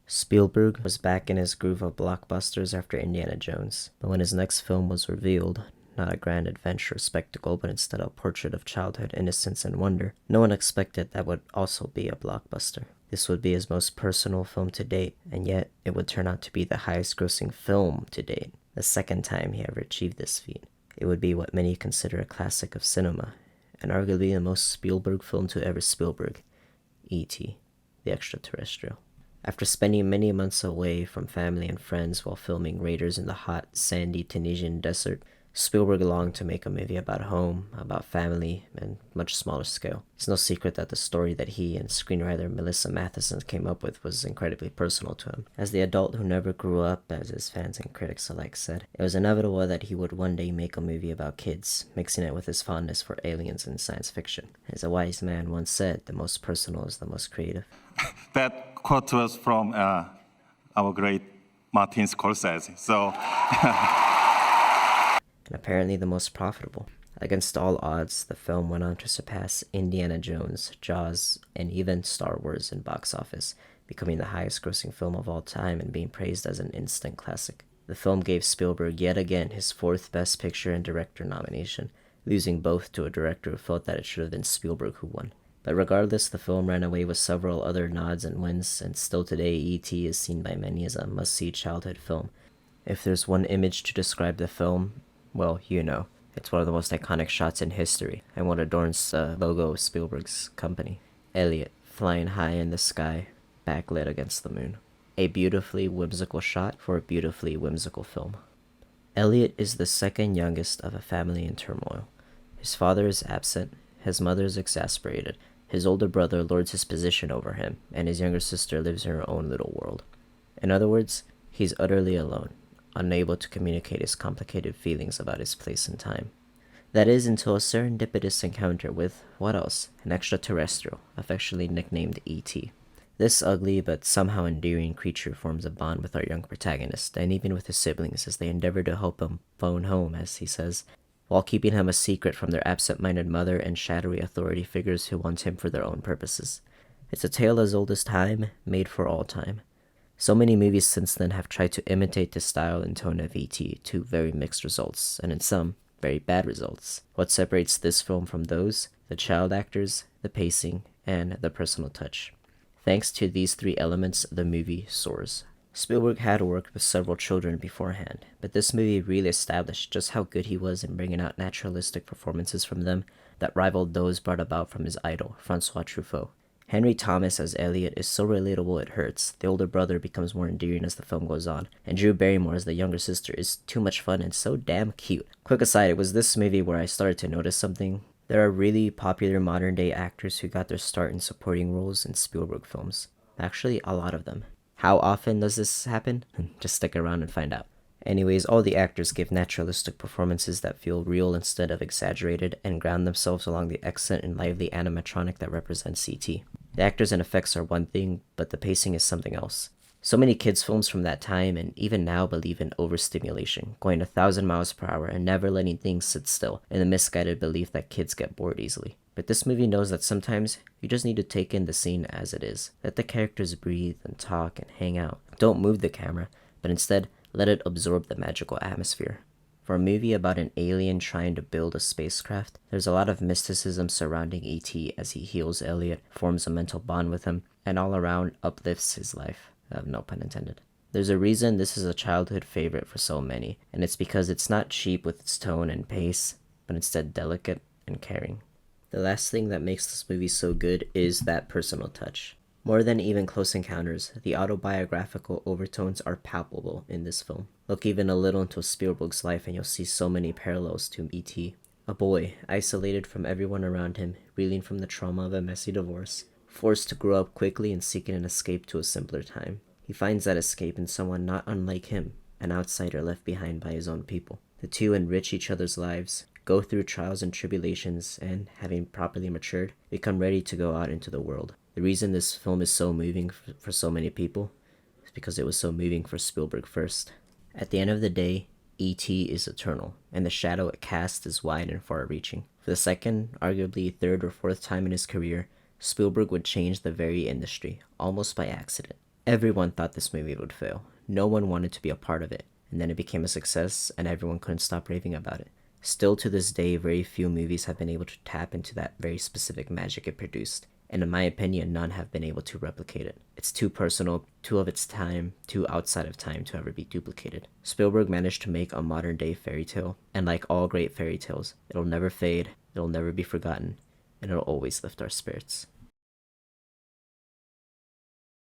Spielberg was back in his groove of blockbusters after Indiana Jones, but when his next film was revealed, not a grand adventure spectacle, but instead a portrait of childhood innocence and wonder, no one expected that would also be a blockbuster. This would be his most personal film to date, and yet it would turn out to be the highest grossing film to date, the second time he ever achieved this feat. It would be what many consider a classic of cinema, and arguably the most Spielberg film to ever Spielberg, E.T., the Extraterrestrial. After spending many months away from family and friends while filming Raiders in the hot, sandy Tunisian desert, Spielberg longed to make a movie about home, about family, and much smaller scale. It's no secret that the story that he and screenwriter Melissa Matheson came up with was incredibly personal to him. As the adult who never grew up, as his fans and critics alike said, it was inevitable that he would one day make a movie about kids, mixing it with his fondness for aliens and science fiction. As a wise man once said, the most personal is the most creative. That quote was from our great Martin Scorsese. So. And apparently the most profitable. Against all odds, the film went on to surpass Indiana Jones, Jaws, and even Star Wars in box office, becoming the highest grossing film of all time and being praised as an instant classic. The film gave Spielberg yet again his fourth Best Picture and Director nomination, losing both to a director who felt that it should have been Spielberg who won. But regardless, the film ran away with several other nods and wins, and still today E.T. is seen by many as a must-see childhood film. If there's one image to describe the film, well, you know, it's one of the most iconic shots in history, and what adorns the logo of Spielberg's company. Elliot, flying high in the sky, backlit against the moon. A beautifully whimsical shot for a beautifully whimsical film. Elliot is the second youngest of a family in turmoil. His father is absent, his mother is exasperated, his older brother lords his position over him, and his younger sister lives in her own little world. In other words, he's utterly alone, unable to communicate his complicated feelings about his place and time. That is until a serendipitous encounter with, what else, an extraterrestrial, affectionately nicknamed E.T. This ugly but somehow endearing creature forms a bond with our young protagonist, and even with his siblings as they endeavor to help him phone home, as he says, while keeping him a secret from their absent-minded mother and shadowy authority figures who want him for their own purposes. It's a tale as old as time, made for all time. So many movies since then have tried to imitate the style and tone of E.T. to very mixed results, and in some, very bad results. What separates this film from those? The child actors, the pacing, and the personal touch. Thanks to these three elements, the movie soars. Spielberg had worked with several children beforehand, but this movie really established just how good he was in bringing out naturalistic performances from them that rivaled those brought about from his idol, Francois Truffaut. Henry Thomas as Elliot is so relatable it hurts. The older brother becomes more endearing as the film goes on, and Drew Barrymore as the younger sister is too much fun and so damn cute. Quick aside, it was this movie where I started to notice something. There are really popular modern day actors who got their start in supporting roles in Spielberg films. Actually, a lot of them. How often does this happen? Just stick around and find out. Anyways, all the actors give naturalistic performances that feel real instead of exaggerated and ground themselves along the excellent and lively animatronic that represents E.T. The actors and effects are one thing, but the pacing is something else. So many kids' films from that time and even now believe in overstimulation, going 1,000 miles per hour and never letting things sit still, in the misguided belief that kids get bored easily. But this movie knows that sometimes you just need to take in the scene as it is. Let the characters breathe and talk and hang out. Don't move the camera, but instead let it absorb the magical atmosphere. For a movie about an alien trying to build a spacecraft, there's a lot of mysticism surrounding E.T. as he heals Elliot, forms a mental bond with him, and all around uplifts his life. No pun intended. There's a reason this is a childhood favorite for so many, and it's because it's not cheap with its tone and pace, but instead delicate and caring. The last thing that makes this movie so good is that personal touch. More than even Close Encounters, the autobiographical overtones are palpable in this film. Look even a little into Spielberg's life and you'll see so many parallels to E.T. A boy, isolated from everyone around him, reeling from the trauma of a messy divorce, forced to grow up quickly and seeking an escape to a simpler time. He finds that escape in someone not unlike him, an outsider left behind by his own people. The two enrich each other's lives, go through trials and tribulations, and, having properly matured, become ready to go out into the world. The reason this film is so moving for so many people is because it was so moving for Spielberg first. At the end of the day, E.T. is eternal, and the shadow it casts is wide and far-reaching. For the second, arguably third or fourth time in his career, Spielberg would change the very industry, almost by accident. Everyone thought this movie would fail. No one wanted to be a part of it. And then it became a success, and everyone couldn't stop raving about it. Still to this day, very few movies have been able to tap into that very specific magic it produced. And in my opinion, none have been able to replicate it. It's too personal, too of its time, too outside of time to ever be duplicated. Spielberg managed to make a modern day fairy tale, and like all great fairy tales, it'll never fade, it'll never be forgotten, and it'll always lift our spirits.